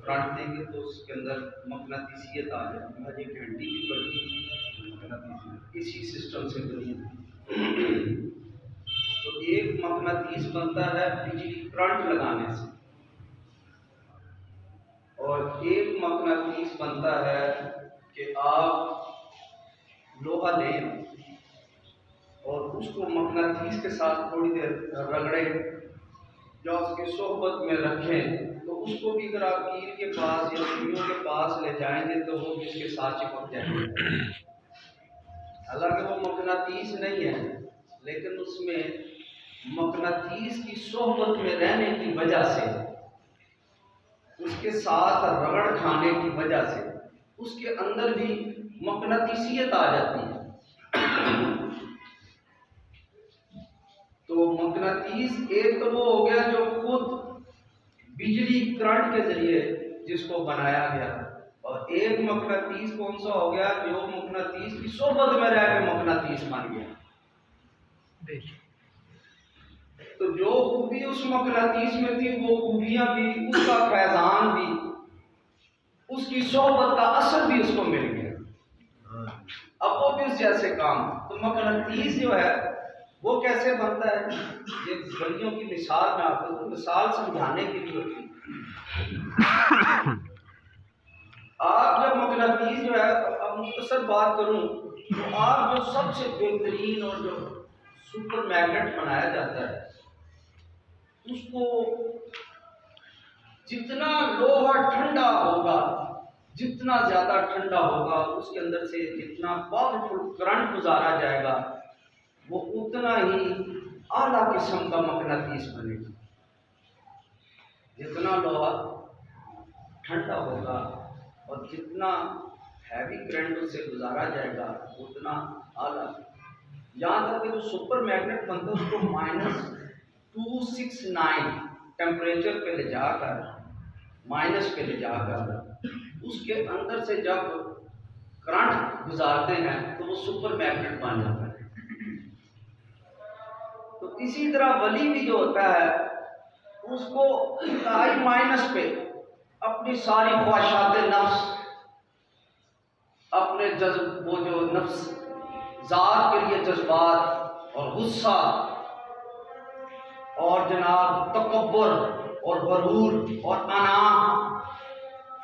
Current دیں گے تو اس کے اندر مقناطیسیت آ جائے گی. یہ گھنٹی بھی بنتی اسی سسٹم سے بنی ہے. تو ایک مقناطیس بنتا ہے بجلی کرنٹ لگانے سے، اور ایک مقناطیس بنتا ہے کہ آپ لوہا لیں اور اس کو مقناطیس کے ساتھ تھوڑی دیر رگڑیں یا اس کی صحبت میں رکھیں، تو اس کو بھی اگر آپ کیل کے پاس یا سوئیوں کے پاس لے جائیں گے تو وہ اس کے ساتھ چپک جائیں گے. حالانکہ وہ مقناطیس نہیں ہے، لیکن اس میں مقناطیس کی صحبت میں رہنے کی وجہ سے، اس کے ساتھ رگڑ کھانے کی وجہ سے اس کے اندر بھی مقناطیسیت آ جاتی ہے. تو مقناطیس ایک تو وہ ہو گیا جو خود بجلی کرنٹ کے ذریعے جس کو بنایا گیا، اور ایک مقناطیس کون سا ہو گیا جو مقناطیس کی صحبت میں رہ کے مقناطیس بن گیا. تو جو خوبی اس مقناطیس میں تھی وہ خوبیاں بھی، اس کا فیضان بھی، اس کی صحبت کا اثر بھی اس کو مل گیا. اب وہ بھی اس جیسے کام. تو مقناطیس جو ہے وہ کیسے بنتا ہے؟ یہ گلیوں کی مثال میں آپ کو مثال سمجھانے کے لیے ہوتی ہے. آپ جب مقناطیس جو ہے، اب مختصر بات کروں تو آپ جو سب سے بہترین اور جو سپر میگنیٹ بنایا جاتا ہے، اس کو جتنا لوہا ٹھنڈا ہوگا، جتنا زیادہ ٹھنڈا ہوگا، اس کے اندر سے جتنا پاورفل کرنٹ گزارا جائے گا، وہ اتنا ہی اعلیٰ قسم کا مقناطیس بنے گا. جتنا لوہا ٹھنڈا ہوگا اور جتنا ہیوی کرنٹ اس سے گزارا جائے گا اتنا اعلیٰ. یہاں تک کہ جو سپر میگنیٹ بنتا ہے اس کو -269 ٹیمپریچر پہ لے جا کر، مائنس پہ لے جا کر اس کے اندر سے جب کرنٹ گزارتے ہیں تو وہ سپر میگنیٹ بن جاتا ہے. تو اسی طرح ولی بھی جو ہوتا ہے اس کو انتہائی مائنس پہ اپنی ساری خواہشات نفس، اپنے جذب، وہ جو نفس ذات کے لیے جذبات اور غصہ اور جناب تکبر اور غرور اور انا،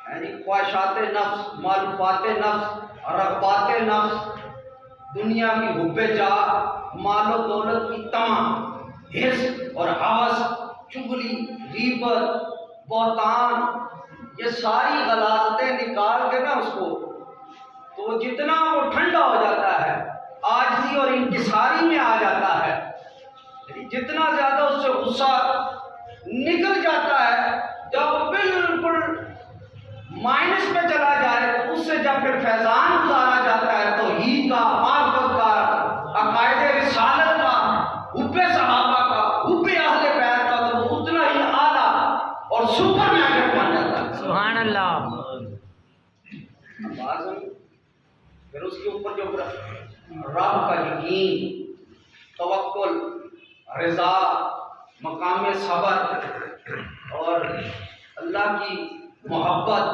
یعنی خواہشات نفس، معلومات نفس، رغبات نفس، دنیا کی حب جاہ، مال و دولت کی طمع، حرص اور ہوس، چغلی، غیبت، بہتان، یہ ساری غلاظتیں نکال کے نا اس کو، تو جتنا وہ ٹھنڈا ہو جاتا ہے، عاجزی اور انکساری میں آ جاتا ہے، جتنا زیادہ اس سے غصہ نکل جاتا ہے، جب وہ بالکل مائنس پہ چلا جائے تو اس سے جب پھر فیضان گزارا جاتا ہے تو ہی کا، معرفت کا، عقائد رسالت کا، حب صحابہ کا، حب اہل بیت کا، تو وہ اتنا ہی اعلیٰ اور سپر میگنیٹ بن جاتا ہے. سبحان اللہ. پھر اس کے اوپر جو رب کا یقین، توکل، رضا، مقام صبر اور اللہ کی محبت،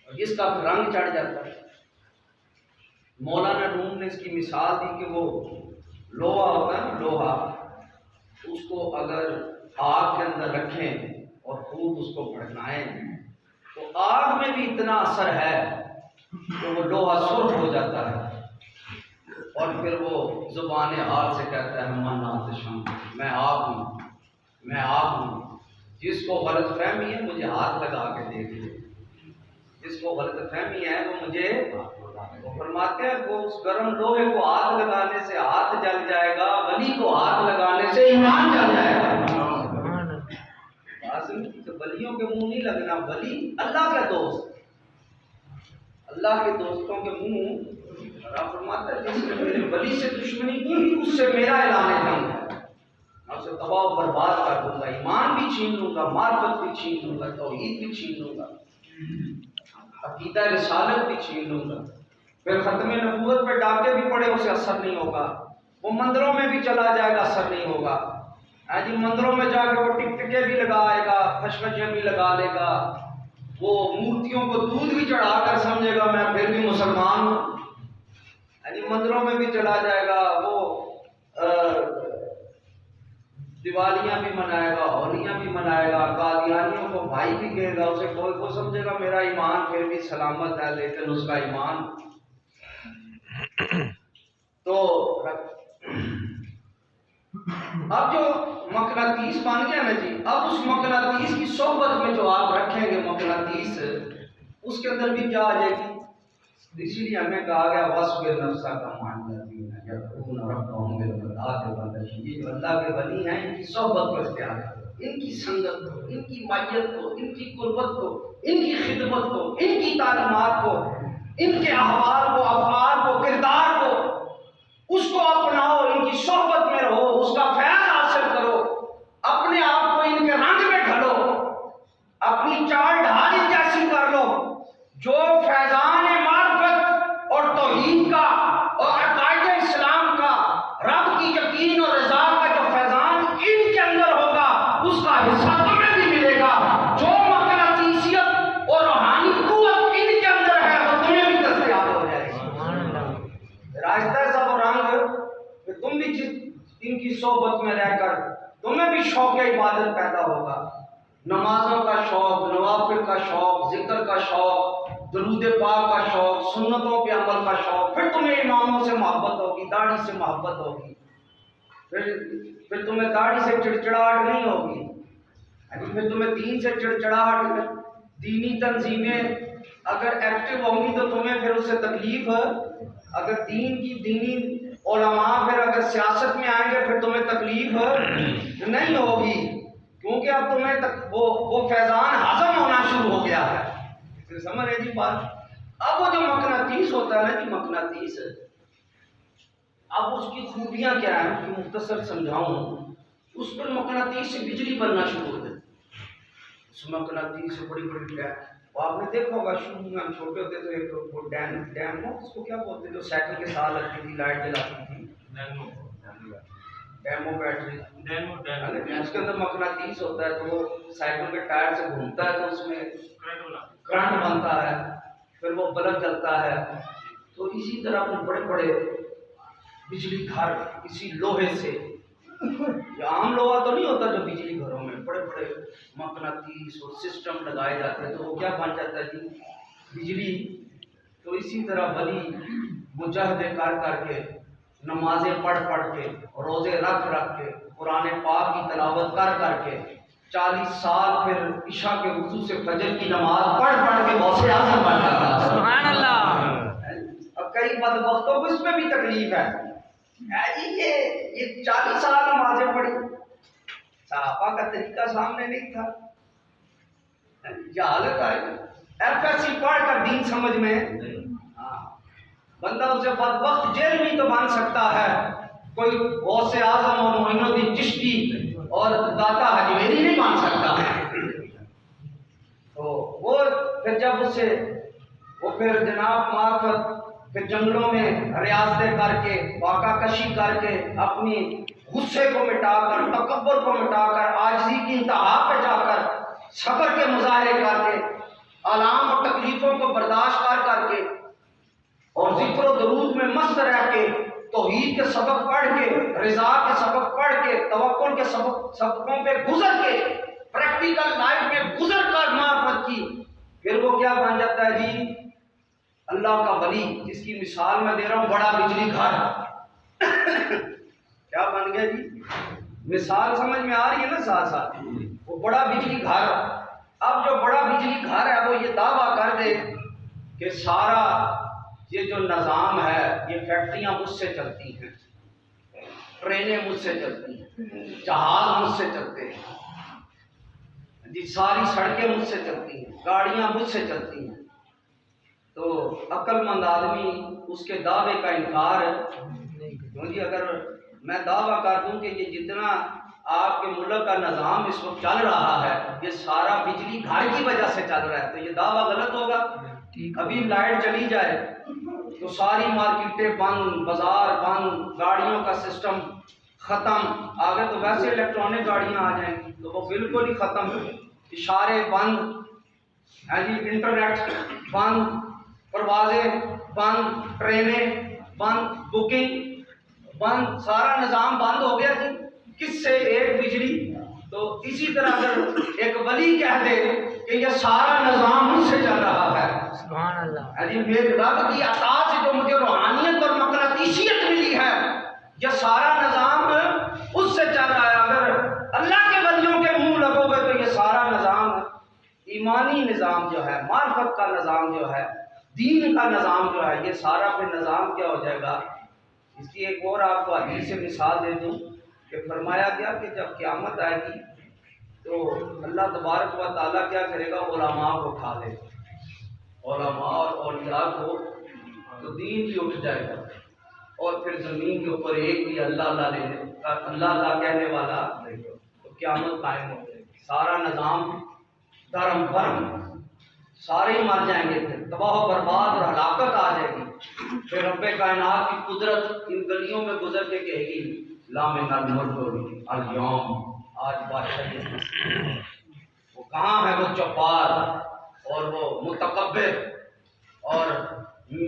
جس کا رنگ چڑھ جاتا ہے. مولانا روم نے اس کی مثال دی کہ وہ لوہا ہوتا ہے نا، لوہا، اس کو اگر آگ کے اندر رکھیں اور خوب اس کو بھڑکائیں تو آگ میں بھی اتنا اثر ہے کہ وہ لوہا سرخ ہو جاتا ہے، اور پھر وہ زبان حال سے کہتا ہے من آتشم، میں آگ ہوں، میں آگ ہوں. جس کو غلط فہمی ہے مجھے ہاتھ لگا کے دیکھ لے، جس کو غلط فہمی ہے وہ مجھے، وہ فرماتے ہیں وہ اس گرم لوہے کو ہاتھ لگانے سے ہاتھ جل جائے گا، ولی کو ہاتھ لگانے سے ایمان جل جائے گا. ولیوں کے منہ نہیں لگنا، ولی اللہ کے دوست، اللہ کے دوستوں کے منہ رب فرماتا ہے جس نے میرے ولی سے دشمنی کی اس سے میرا اعلان جنگ ہے، میں اسے تباہ و برباد کر دوں گا، ایمان بھی چھین لوں گا، معرفت بھی چھین لوں گا، توحید بھی چھین لوں گا، عقیدہ رسالت بھی چھین لوں گا. پھر ختم نبوت پہ ڈاکے بھی پڑے اسے اثر نہیں ہوگا، وہ مندروں میں بھی چلا جائے گا اثر نہیں ہوگا. جی مندروں میں جا کے وہ ٹکٹکے بھی لگائے گا، خشخشیں بھی لگا لے گا، وہ مورتیوں کو دودھ بھی چڑھا کر سمجھے گا میں پھر بھی مسلمان ہوں، یعنی مندروں میں بھی چلا جائے گا، وہ دیوالیاں بھی منائے گا، ہولیاں بھی منائے گا، قادیانیوں کو بھائی بھی کہے گا، اسے کوئی کو سمجھے گا میرا ایمان پھر بھی سلامت ہے، لیکن اس کا ایمان تو اب جو مقناطیس بن گیا نا جی، اب اس مقناطیس کی صحبت میں جو آپ رکھیں گے مقناطیس، اس کے اندر بھی کیا آ جائے گی؟ اسی لیے ہمیں کہا گیا وَاصْبِرْ نَفْسَكَ مَعَ الَّذِينَ يَدْعُونَ رَبَّهُم بِالْغَدَاةِ وَالْعَشِيِّ، یہ جو اللہ کے ولی ہیں ان کی صحبت کو اختیار کرو، ان کی سنگت کو، ان کی معیت کو، ان کی قربت کو، ان کی خدمت کو، ان کی تعلیمات کو، ان کے احوال کو، افعال کو، کردار کو، اس کو اپناؤ، ان کی صحبت میں رہو، اس کا فیض حاصل کرو، اپنے آپ کو ان کے رنگ میں ڈھلو، اپنی چال ڈھال جیسی کر لو، جو فیضان معرفت اور توحید کا اور عقائد اسلام کا، رب کی یقین اور رضا کا جو فیضان ان کے اندر ہوگا، اس کا حصہ تمہیں بھی ملے گا، جو مقناطیسیت اور روحانی قوت ان کے اندر ہے وہ تمہیں بھی دستیاب ہو جائے گی۔ راستہ سب رنگ کہ تم بھی ان کی صحبت میں رہ کر تمہیں بھی شوق عبادت پیدا ہوگا، نمازوں کا شوق، نوافل کا شوق، ذکر کا شوق، درود پاک کا شوق، سنتوں کے عمل کا شوق، پھر تمہیں اماموں سے محبت ہوگی، داڑھی سے محبت ہوگی، پھر تمہیں داڑھی سے چڑچڑاہٹ نہیں ہوگی، پھر تمہیں دین سے چڑچڑاہٹ، دینی تنظیمیں اگر ایکٹیو ہوں گی تو تمہیں پھر اس سے تکلیف ہے، اگر دینی علماء پھر اگر سیاست میں آئیں گے پھر تمہیں تکلیف نہیں ہوگی، کیونکہ اب تمہیں وہ فیضان ہضم ہونا شروع ہو گیا ہے۔ سمجھ رہے جی بات؟ اب وہ جو مقناطیس ہوتا ہے نا جی، مقناطیس، اب اس کی خوبیاں کیا ہیں کہ مختصر سمجھاؤں، اس پر مقناطیس سے بجلی بننا شروع ہو جاتی، اس مقناطیس سے بڑی بڑی آپ نے دیکھا ہوگا شروع میں ہم چھوٹے ہوتے تھے تو وہ ڈیم اس کو کیا بولتے ہیں جو سائیکل کے ساتھ لگتی تھی، لائٹ جلاتی تھی، ڈیمو بیٹری، اس کے اندر مقناطیس ہوتا ہے تو وہ سائیکل کے ٹائر سے گھومتا ہے تو اس میں کرنٹ بنتا ہے، پھر وہ بلب جلتا ہے، تو اسی طرح اپنے بڑے بڑے بجلی گھر اسی لوہے سے، یہ عام لوہا تو نہیں ہوتا جو بجلی گھروں میں، بڑے بڑے مقناطیس اور سسٹم لگائے جاتے ہیں تو وہ کیا بن جاتا ہے جی؟ بجلی۔ تو اسی طرح ولی مجاہدے کر کے، نمازیں پڑھ کے، روزے رکھ کے، قرآن پاک کی تلاوت کر کے، 40 سال پھر عشاء کے وضو سے فجر کی نماز پڑھ کے غوث اعظم بن جاتا ہے۔ سبحان اللہ۔ اب کئی بدبختوں کو اس میں بھی تکلیف ہے، یہ 40 سال نمازیں پڑھی، صحابہ کا طریقہ سامنے نہیں تھا، جہالت آئی، FSC پڑھ کر دین سمجھ میں، بندہ اسے بدبخت جیل بھی تو بن سکتا ہے، کوئی غوث اعظم اور معین الدین چشتی اور داتا حجویری نہیں بن سکتا ہے۔ تو وہ پھر جب اسے وہ پھر جناب معرفت، پھر جنگلوں میں ریاضتیں کر کے، واقع کشی کر کے، اپنی غصے کو مٹا کر، تکبر کو مٹا کر، عاجزی کی انتہا پہ جا کر، صبر کے مظاہرے کر کے، آلام اور تکلیفوں کو برداشت کر کے، اور ذکر و درود میں مست رہ کے، توحید کے سبق پڑھ کے، رضا کے سبق پڑھ کے، توکل کے سبقوں پہ گزر کے، پریکٹیکل لائف میں گزر کر معرفت کی، پھر وہ کیا بن جاتا ہے جی؟ اللہ کا ولی، جس کی مثال میں دے رہا ہوں، بڑا بجلی گھر کیا بن گیا جی؟ مثال سمجھ میں آ رہی ہے نا ساتھ ساتھ؟ وہ بڑا بجلی گھر، اب جو بڑا بجلی گھر ہے وہ یہ دعویٰ کر دے کہ سارا یہ جو نظام ہے، یہ فیکٹریاں مجھ سے چلتی ہیں، ٹرینیں مجھ سے چلتی ہیں، جہاز مجھ سے چلتے ہیں جی، ساری سڑکیں مجھ سے چلتی ہیں، گاڑیاں مجھ سے چلتی ہیں، تو عقل مند آدمی اس کے دعوے کا انکار کیوں جی؟ اگر میں دعویٰ کر دوں کہ یہ جتنا آپ کے ملک کا نظام اس وقت چل رہا ہے یہ سارا بجلی گھر کی وجہ سے چل رہا ہے، تو یہ دعویٰ غلط ہوگا۔ ابھی لائٹ چلی جائے تو ساری مارکیٹیں بند، بازار بند، گاڑیوں کا سسٹم ختم. آگے تو ویسے الیکٹرانک گاڑیاں آ جائیں گی تو وہ بالکل ہی ختم. اشارے بند, انٹرنیٹ بند, پروازیں بند, ٹرینیں بند, بکنگ بند, سارا نظام بند ہو گیا جی. کس سے؟ ایک بجلی. تو اسی طرح اگر ایک ولی کہہ دے کہ یہ سارا نظام مجھ سے چل رہا ہے, سبحان اللہ, میرے رب کی عطا سے جو مجھے روحانیت اور مقناطیسیت ملی ہے, یہ سارا نظام اس سے چل رہا ہے. اگر اللہ کے ولیوں کے منہ لگو گے تو یہ سارا نظام, ایمانی نظام جو ہے, معرفت کا نظام جو ہے, دین کا نظام جو ہے, یہ سارا پھر نظام کیا ہو جائے گا. اس کی ایک اور آپ کو حدیث سے مثال دے دوں کہ فرمایا گیا کہ جب قیامت آئے گی تو اللہ تبارک و تعالیٰ کیا کرے گا, علماء کو اٹھا لے, علماء اور اولیاء کو, تو دین بھی اٹھ جائے گا. اور پھر زمین کے اوپر ایک بھی اللہ کہنے والا نہیں ہو, تو قیامت قائم ہو جائے گی. سارا نظام دھرم برم, سارے ہی مر جائیں گے, پھر تباہ و برباد اور ہلاکت آ جائے گی. پھر رب کائنات کی قدرت ان گلیوں میں گزر کے کہے گی لام الملک اليوم, آج بادشاہ. وہ کہاں ہے وہ چوپار اور وہ متکبر اور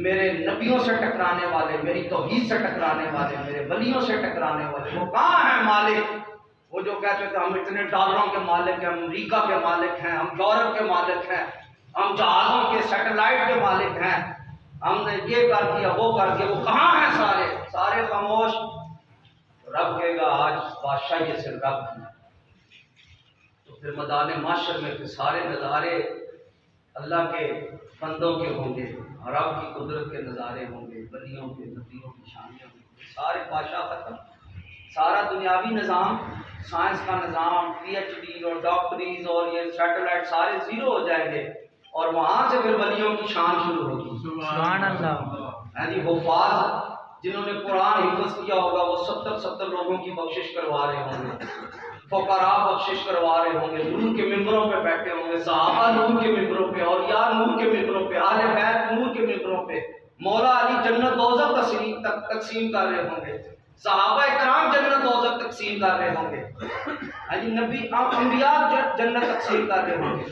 میرے نبیوں سے ٹکرانے والے, میری توحید سے ٹکرانے والے, میرے ولیوں سے ٹکرانے والے, وہ کہاں ہیں مالک؟ وہ جو کہتے تھے ہم اتنے ڈالروں کے مالک ہیں, ہم امریکہ کے مالک ہیں, ہم یورپ کے مالک ہیں, ہم جہازوں کے سیٹلائٹ کے مالک ہیں, ہم نے یہ کر دیا وہ کر دیا, وہ کہاں ہیں؟ سارے خاموش. رب کہے گا آج بادشاہی سے رب کی. تو پھر میدان محشر میں پھر سارے نظارے اللہ کے بندوں کے ہوں گے, رب کی قدرت کے نظارے ہوں گے, ولیوں کے, نبیوں کی شانیاں ہوں گی. سارے بادشاہ ختم, سارا دنیاوی نظام, سائنس کا نظام, پی ایچ ڈی اور ڈاکٹریز اور یہ سیٹلائٹ سارے زیرو ہو جائیں گے, اور وہاں سے پھر ولیوں کی شان شروع ہوگی. سبحان اللہ. حفاظ جنہوں نے قرآن حفظ کیا ہوگا وہ 70 لوگوں کی بخشش کروا رہے ہوں گے, فقراء بخشش کروا رہے ہوں گے, نور کے ممبروں پہ بیٹھے ہوں گے, صحابہ نور کے ممبروں پہ, اولیاء نور کے ممبروں پہ, اہل بیت نور کے ممبروں پہ, مولا علی جنت دوزخ تقسیم کر رہے ہوں گے, صحابہ کرام جنت دوزخ تقسیم کر رہے ہوں گے, نبی انبیاء جنت تقسیم کر رہے ہوں گے,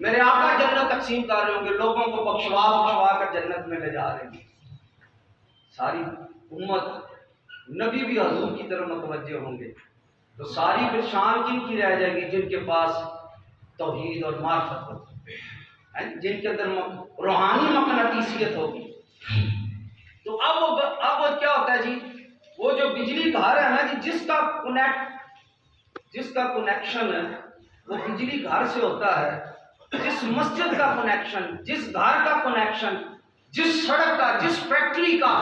میرے آقا جنت تقسیم کر رہے ہوں گے, لوگوں کو بخشوا کر جنت میں لے جا رہے ہیں. ساری امت, نبی بھی حضور کی طرف متوجہ ہوں گے. تو ساری پھر شان کن کی رہ جائے گی؟ جن کے پاس توحید اور معرفت ہوگی, جن کے اندر روحانی مقناطیسیت ہوگی. تو اب وہ کیا ہوتا ہے جی, وہ جو بجلی گھر ہے نا جی, جس کا کنیکشن ہے وہ بجلی گھر سے ہوتا ہے, جس مسجد کا کنیکشن, جس گھر کا کنیکشن, جس سڑک کا, جس فیکٹری کا,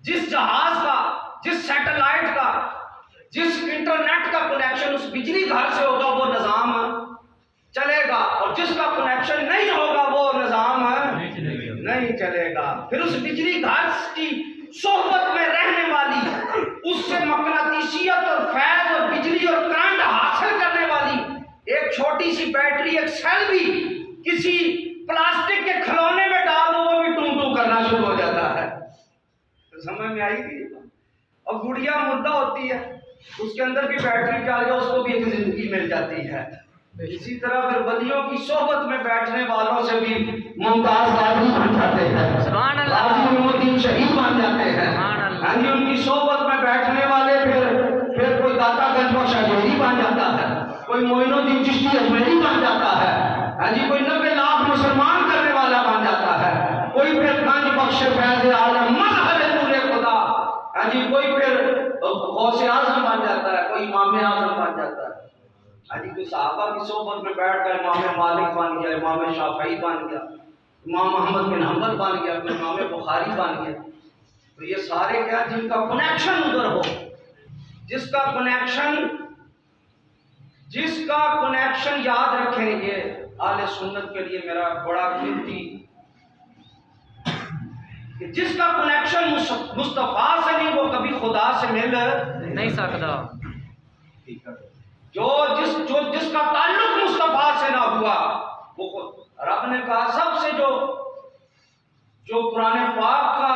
جس جہاز کا, جس سیٹلائٹ کا, جس انٹرنیٹ کا کنیکشن اس بجلی گھر سے ہوگا وہ نظام چلے گا, اور جس کا کنیکشن نہیں ہوگا وہ نظام نہیں چلے گا. پھر اس بجلی گھر کی صحبت میں رہنے والی, اس سے مقناطیسیت اور فیض اور بجلی اور کرنٹ حاصل کرنے والی ایک چھوٹی سی بیٹری, ایک سیل بھی کسی پلاسٹک کے کھلونے میں ڈال دو وہ بھی ٹوں ٹوں کرنا شروع ہو جاتا ہے. سمجھ میں آئی گی؟ اور گڑیا مردہ ہوتی ہے, اس کے اندر بھی بیٹری ڈال جاؤ اس کو بھی ایک زندگی مل جاتی ہے. اسی طرح پھر ولیوں کی صحبت میں بیٹھنے والوں سے بھی ممتاز قاضی بن جاتے ہیں, سبحان اللہ, قاضی نعمتین شہید بن جاتے ہیں. سبحان اللہ. ان کی صحبت میں بیٹھنے والے پھر کوئی داتا گنج بخش اجمیری بن جاتا ہے, کوئی معین الدین چشتی اجمیری بن جاتا ہے, کوئی 90 لاکھ مسلمان کرنے والا بن جاتا ہے, کوئی پھر گنج بخش فیض عالم مظہر نور خدا, کوئی پھر غوث اعظم بن جاتا ہے, کوئی امام اعظم بن جاتا ہے. کوئی صحابہ کی صحبت میں بیٹھ کر امام مالک بن گیا, امام شافعی بن گیا, امام احمد بن حنبل بن گیا, امام بخاری بن گیا. تو یہ سارے کیا, جن کا کنیکشن ادھر ہو, جس کا کنیکشن یاد رکھیں. یہ اہل سنت کے لیے میرا بڑا قیمتی, کہ جس کا کنیکشن مصطفیٰ سے نہیں وہ کبھی خدا سے مل نہیں سکتا. جس کا تعلق مصطفیٰ سے نہ ہوا وہ خود رب نے کہا سب سے جو قرآن پاک کا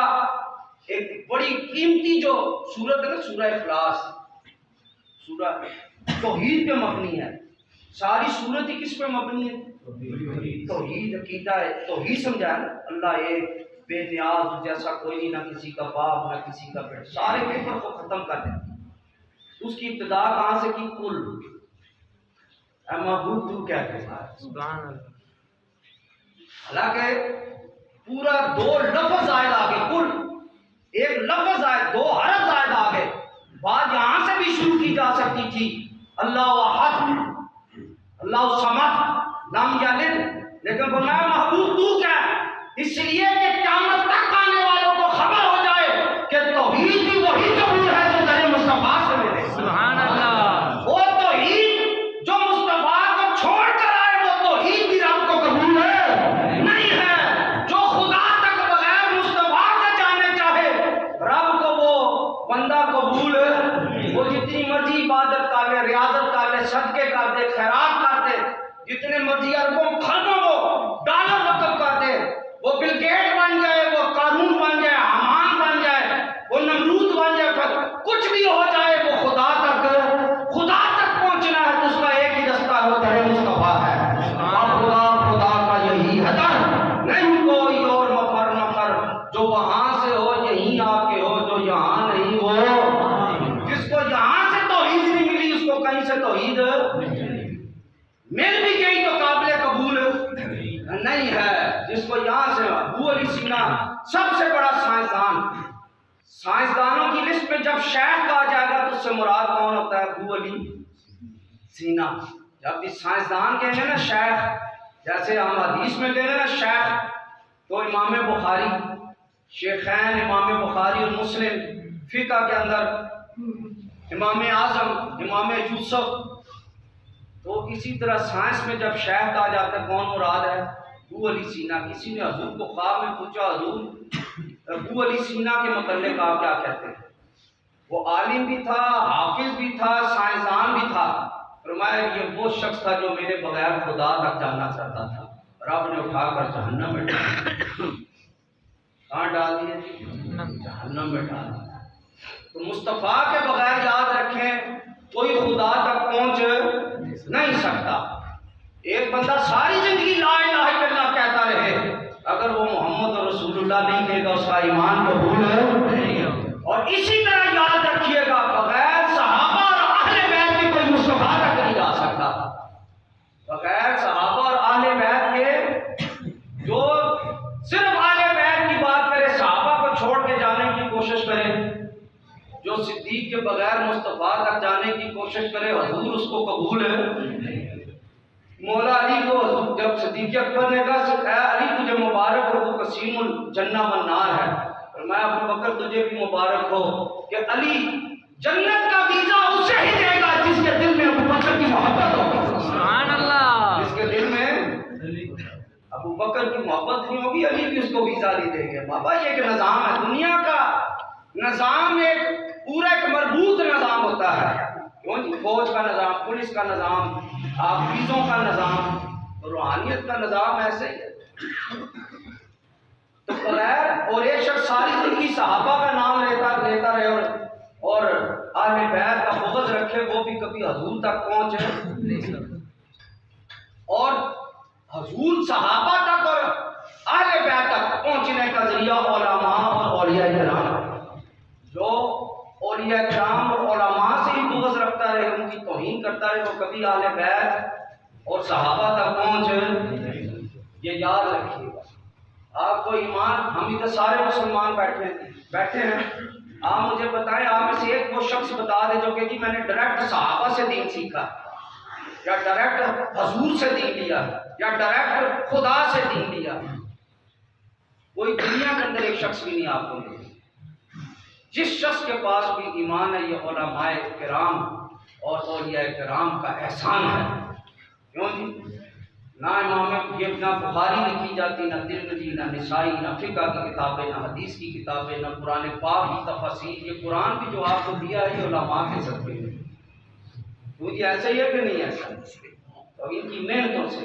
ایک بڑی قیمتی جو سورت ہے نا سورہ اخلاص، سورہ توحید پہ مبنی ہے، ساری سورت ہی کس پہ مبنی ہے؟ توحید، عقیدہ ہے، توحید سمجھا ہے نا، اللہ ایک بے نیاز، جیسا کوئی نہیں، نہ کسی کا باپ نہ کسی کا بیٹا، سارے کفر کو ختم کر دیتی۔ اس کی ابتدا کہاں سے کی؟ کل، اے معبود تو کیا کہتا ہے؟ سبحان اللہ۔ حالانکہ پورا دو لفظ زائد آگے، کل ایک لفظ زائد، دو حرف زائد آگے، بات یہاں سے بھی شروع کی جا سکتی تھی، اللہ احد، اللہ صمد، لم یلد، لیکن فرمایا محبوب تو کیا ہے؟ اس لیے کہ قیامت تک آنے والوں کو خبر ہو جائے کہ توحید بھی وہی قبول ہے جو در مصطفیٰ سے ملے۔ سبحان اللہ۔ وہ توحید جو مصطفیٰ کو چھوڑ کر آئے، وہ توحید بھی رب کو قبول ہے نہیں ہے۔ جو خدا تک بغیر مصطفیٰ کے جانے چاہے، رب کو وہ بندہ قبول ہے۔ وہ جتنی مرضی عبادت کر لے، ریاضت کر لے، صدقے کر دے، خیرات کر دے، جتنے مرضی اربوں خربوں کو ڈالر وقف کر دے، وہ بل گیٹ بن جائے، وہ قارون بن جائے، حمان بن جائے، وہ نمرود بن جائے، پھر کچھ بھی ہو جائے، وہ خدا تک پہنچنا ہے تو اس کا ایک ہی رستہ ہے، وہ در مصطفیٰ ہے۔ خدا کا یہی ہے در، نہیں کوئی اور مفر مفر، جو وہاں سے ہو یہیں آ کے ہو، جو یہاں نہیں ہو۔ جس کو یہاں سے توحید نہیں ملی، اس کو کہیں سے توحید مل بھی گئی تو قابل قبول نہیں ہے۔ جس کو یہاں سے ابو علی سینا سب سے بڑا سائنسدان، سائنسدانوں کی لسٹ میں جب شیخ کہا جائے گا تو اس سے مراد کون ہوتا ہے؟ ابو علی سینا۔ جب بھی سائنسدان کہیں گے نا شیخ، جیسے ہم حدیث میں کہیں گے نا شیخ، تو امام بخاری، شیخین امام بخاری اور مسلم، فقہ کے اندر امام اعظم، امام یوسف۔ تو اسی طرح سائنس میں جب شیخ کہا جاتا ہے کون مراد ہے؟ ابو علی سینا۔ کسی نے حضور کو خواب میں پوچھا، حضور ابو علی سینا کے متعلق آپ کیا کہتے ہیں؟ وہ عالم بھی تھا، حافظ بھی تھا، سائنسدان بھی تھا۔ فرمایا یہ وہ شخص تھا جو میرے بغیر خدا تک جانا چاہتا تھا، رب نے اٹھا کر جہنم میں ڈال دیا۔ کہاں ڈال دیا؟ جہنم میں ڈال دیا۔ تو مصطفیٰ کے بغیر یاد رکھیں کوئی خدا تک پہنچ نہیں سکتا۔ ایک بندہ ساری زندگی لا الہ الا اللہ کہتا رہے، اگر وہ محمد رسول اللہ نہیں کہے گا اس کا ایمان قبول نہیں ہوگا۔ اور اسی طرح یاد رکھیے گا بغیر صحابہ اور اہل بیت کے کوئی مصطفیٰ تک نہیں جا سکتا۔ بغیر صحابہ اور اہل بیت کے، جو صرف اہل بیت کی بات کرے، صحابہ کو چھوڑ کے جانے کی کوشش کرے، جو صدیق کے بغیر مصطفیٰ تک جانے کی کوشش کرے، حضور اس کو قبول ہے۔ مولا علی کو جب صدیق اکبر نے کہا اے علی تجھے مبارک ہو، وہ قسیم الجنہ والنار ہے، فرمایا ابو بکر تجھے بھی مبارک ہو کہ علی جنت کا ویزا اسے ہی دے گا جس کے دل میں ابو بکر کی محبت ہو۔ سبحان اللہ۔ جس کے دل میں ابو بکر کی محبت نہیں ہوگی، علی بھی اس کو ویزا نہیں دیں گے۔ بابا یہ ایک نظام ہے، دنیا کا نظام ایک پورا ایک مربوط نظام ہوتا ہے، فوج کا نظام، پولیس کا نظام، حافظوں کا نظام، روحانیت کا نظام ایسے ہی ہے۔ تو بغیر اور ایک شخص ساری زندگی صحابہ کا نام لیتا رہے اور اہل بیت کا بغض رکھے، وہ بھی کبھی حضور تک پہنچے نہیں سکتا۔ اور حضور صحابہ تک اور اہل بیت تک پہنچنے کا ذریعہ علماء اور اولیاء کرام، جو اولیاء کرام اور علماء سے ہی بغض رکھتا رہے، ان کی توہین کرتا رہے، وہ کبھی اہل بیت اور صحابہ تک پہنچ۔ یہ یاد رکھیے گا۔ آپ کو ایمان، ہم ادھر سارے مسلمان بیٹھے ہیں، آپ مجھے بتائیں، آپ میں سے ایک وہ شخص بتا دے جو کہ جی میں نے ڈائریکٹ صحابہ سے دین سیکھا، یا ڈائریکٹ حضور سے دین لیا، یا ڈائریکٹ خدا سے دین لیا۔ کوئی دنیا کے اندر ایک شخص بھی نہیں آپ کو ملے۔ جس شخص کے پاس بھی ایمان ہے، یہ علماء کرام اور اولیاء کرام کا احسان ہے۔ کیوں جی؟ نہ امام یہ نہ بخاری لکھی جاتی، نہ ترمذی، نہ نسائی، نہ فقہ کی کتابیں، نہ حدیث کی کتابیں، نہ قرآن پاک کی تفاسیر۔ یہ قرآن بھی جو آپ کو دیا ہے یہ علماء کے صدقے ہے۔ تو یہ ایسا ہی ہے کہ نہیں ایسا؟ تو ان کی محنتوں سے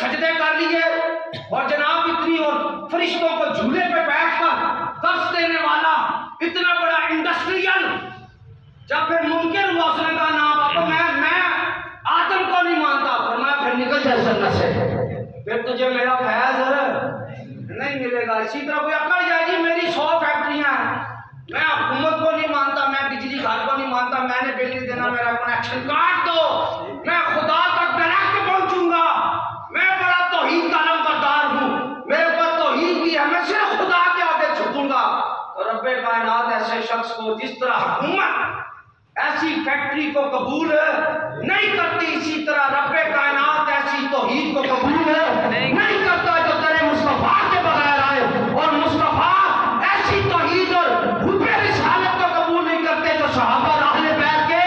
سجدے کر لیے اور جناب اتنی اور فرشتوں کو جھولے پہ بیٹھ کر درس دینے والا اتنا بڑا انڈسٹریل، جب پھر ممکن ہوا اس نے کہا نا پاپا میں آدم کو نہیں مانتا، فرمایا پھر نکل جائے جنت سے، پھر تجھے میرا فیض نہیں ملے گا۔ اسی طرح کوئی اکڑ جائے جی میری 100 فیکٹریاں ہیں، میں حکومت کو نہیں مانتا، میں بجلی گھر کو نہیں مانتا، میں نے بل نہیں دینا، میرا کنیکشن کاٹ دو، میں خدا تک ڈائریکٹ پہنچوں گا، میں بڑا توحید کا علمبردار ہوں، میرے پاس توحید بھی ہے، میں صرف خدا کے آگے جھکوں گا۔ اور رب کائنات ایسے شخص کو جس طرح حکومت ایسی فیکٹری کو قبول نہیں کرتی، اسی طرح رب کائنات ایسی توحید کو قبول نہیں کرتا جو تیرے مصطفیٰ کے بغیر آئے، اور مصطفیٰ ایسی توحید اور حب رسالت کو قبول نہیں کرتے جو صحابہ اہل بیت کے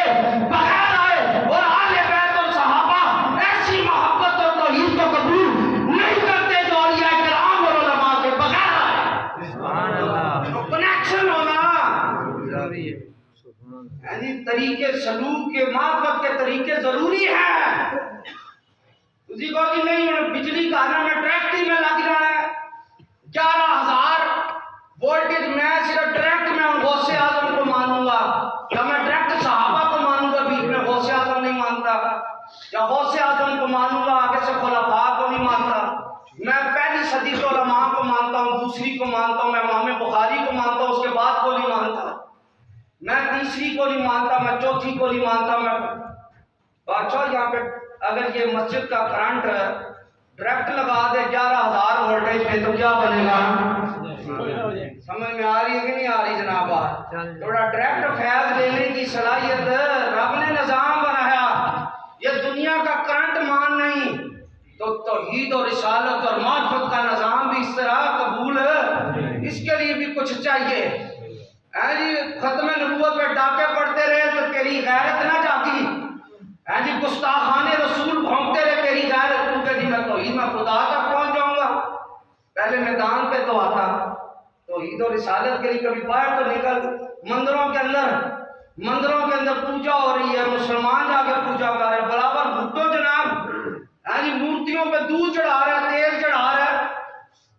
بغیر آئے، اور اہل بیت اور صحابہ ایسی محبت اور توحید کو قبول نہیں کرتے جو اولیاء کرام اور علماء کے بغیر آئے۔ سبحان اللہ، کنیکشن ہونا ضروری ہے۔ یعنی طریقے سلوک کے معرفت کے طریقے ضروری ہیں۔ اسی کو کہ نہیں بجلی کا نا میں ڈائریکٹ میں لگ رہا ہے 11,000 وولٹیج، میں صرف ڈائریکٹ میں غوث اعظم کو مانوں گا، یا میں ڈائریکٹ صحابہ کو مانوں گا، بیچ میں غوث اعظم نہیں مانتا، یا غوث اعظم کو مانوں گا آگے سے خلفاء کو نہیں مانتا، میں پہلی صدی کے علماء کو مانتا ہوں، دوسری کو مانتا ہوں، میں امام بخاری کو مانتا ہوں، اس کے بعد کو نہیں مانتا، میں تیسری کو نہیں مانتا، میں چوتھی کو نہیں مانتا۔ میں بادشاہ یہاں پہ اگر یہ مسجد کا کرنٹ ڈائریکٹ لگا دے 11,000 وولٹیج میں تو کیا بنے گا؟ سمجھ میں آ رہی ہے کہ نہیں آ رہی جناب؟ تھوڑا ڈائریکٹ فیض لینے کی صلاحیت رب نے نظام بنایا، یہ دنیا کا کرنٹ مان نہیں، تو توحید اور رسالت اور معرفت کا نظام بھی اس طرح قبول ہے، اس کے لیے بھی کچھ چاہیے۔ جی ختم نبوت پہ ڈاکے پڑتے رہے تو تیری غیرت نہ جاگی، جی گستاخانے رسول بھونکتے رہے تیری غیرت، تو کہ جی میں توحید میں خدا تک پہنچ جاؤں گا، پہلے میدان پہ تو آتا، توحید اور رسالت کے لیے کبھی باہر تو نکل، مندروں کے اندر پوجا ہو رہی ہے، مسلمان جا کے پوجا کر رہے ہیں، برابر بھٹو جناب جی مورتیوں پہ دودھ چڑھا رہا ہے، تیل چڑھا رہا ہے،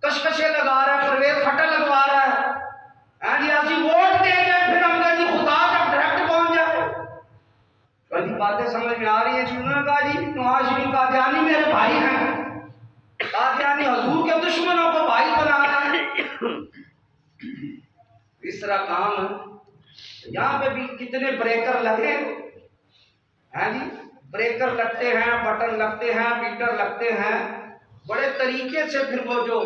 کشکشے لگا رہا ہے، پرویز کھٹا لگوا رہا ہے، جی ایسی ووٹ دے گئے پھر ہم کہیں جی خدا تک ڈائریکٹ پہنچ جائے۔ کبھی باتیں سمجھ میں آ رہی ہیں؟ انہوں نے کہا جی نواز شریف قادیانی میرے بھائی ہیں، قادیانی حضور کے دشمنوں کو بھائی بنا رہے ہیں، اس طرح کام ہے۔ یہاں پہ بھی کتنے بریکر لگے ہیں جی، بریکر لگتے ہیں، بٹن لگتے ہیں، میٹر لگتے ہیں، بڑے طریقے سے پھر وہ جو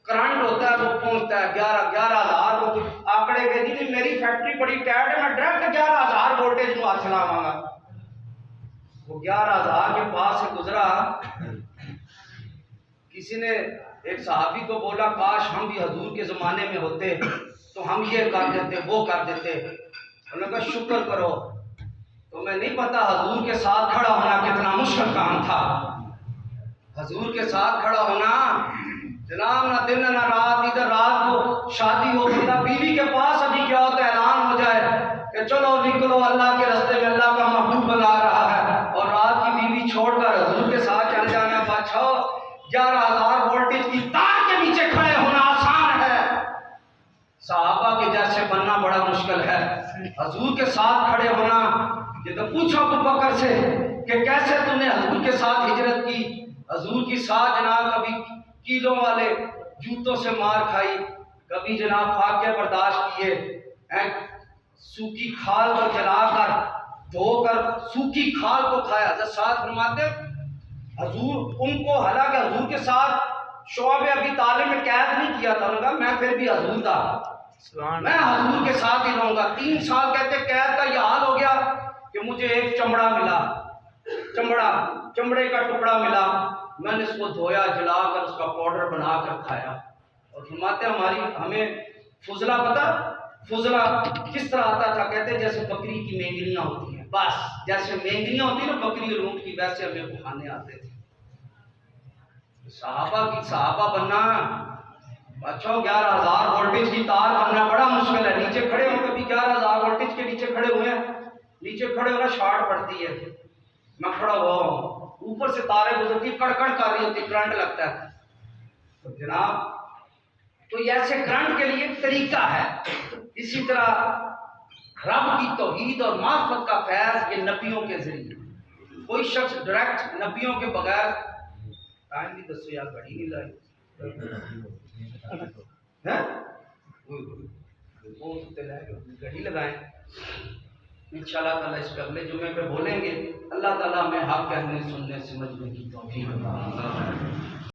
کرنٹ ہوتا ہے وہ پہنچتا ہے 11,000 وہ آکڑے کے جی میری فیکٹری بڑی ٹائٹ ہے، میں ڈائریکٹ 11,000 وولٹیج کو ہاتھ چلاواں گا۔ وہ 11,000 کے پاس سے گزرا، کسی نے ایک صحابی کو بولا کاش ہم بھی حضور کے زمانے میں ہوتے تو ہم یہ کر دیتے وہ کر دیتے، انہوں نے کہا شکر کرو، تمہیں نہیں پتا حضور کے ساتھ کھڑا ہونا کتنا مشکل کام تھا، حضور کے ساتھ کھڑا ہونا جناب نہ دن نہ رات، ادھر رات کو شادی ہو بندہ بیوی کے پاس ابھی کیا ہوتا ہے اعلان ہو جائے کہ چلو نکلو اللہ کے راستے میں، اللہ کا محبوب بنا رہا ہے، اور رات کی بیوی چھوڑ کر حضور کے ساتھ چل جانا، بادشاہ 11,000 وولٹیج کی تار کے نیچے کھڑے ہونا آسان ہے، صحابہ کے جیسے بننا بڑا مشکل ہے، حضور کے ساتھ کھڑے ہونا۔ یہ تو پوچھو ابو بکر سے کہ کیسے تم نے حضور کے ساتھ ہجرت کی، حضور کی ساتھ جناب کبھی کیلوں والے جوتوں سے مار کھائی، کبھی جناب فاقے برداشت کیے، سوکھی کھال کو جلا کر دھو کر سوکھی کھال کو کھایا۔ حضرت ساتھ فرماتے حضور ان کو، حالانکہ حضور کے ساتھ شعب ابی طالب میں قید نہیں کیا تھا، انہوں نے کہا میں پھر بھی حضور تھا، میں حضور کے ساتھ ہی رہوں گا۔ 3 سال کہتے قید کا یہ حال ہو گیا کہ مجھے ایک چمڑا ملا، چمڑے کا ٹکڑا ملا، میں نے اس کو دھویا، جلا کر اس کا پاؤڈر بنا کر کھایا۔ اور فرماتے ہمیں فضلہ پتہ، فضلہ کس طرح آتا تھا؟ کہتے جیسے بکری کی مینگنیاں ہوتی ہیں، بس جیسے مینگنیاں ہوتی ہیں نا بکری اور اونٹ کی، ویسے ہمیں کھانے آتے تھے۔ صحابہ بننا بچوں 11,000 وولٹیج کی تار بننا بڑا مشکل ہے۔ نیچے کھڑے ہو، کبھی 11,000 وولٹیج کے نیچے کھڑے ہوئے ہیں، نیچے کھڑے ہونا شارٹ پڑتی ہے، میں کھڑا ہوا ہوں، اوپر سے تاریں گزرتی کڑکڑ کر رہی ہوتی کرنٹ لگتا ہے تو جناب تو یہ ایسے کرنٹ کے لیے ایک طریقہ ہے اسی طرح رب کی توحید اور معرفت کا فیض یہ نبیوں کے ذریعے کوئی شخص ڈائریکٹ نبیوں کے بغیر ٹائم بھی دسو یار گھڑی نہیں لائی گھڑی لگائیں انشاءاللہ تعالیٰ اس پہ اگلے جمعے پہ بولیں گے اللہ تعالیٰ ہمیں حق کہنے سننے سمجھنے کی توفیق عطا فرمائے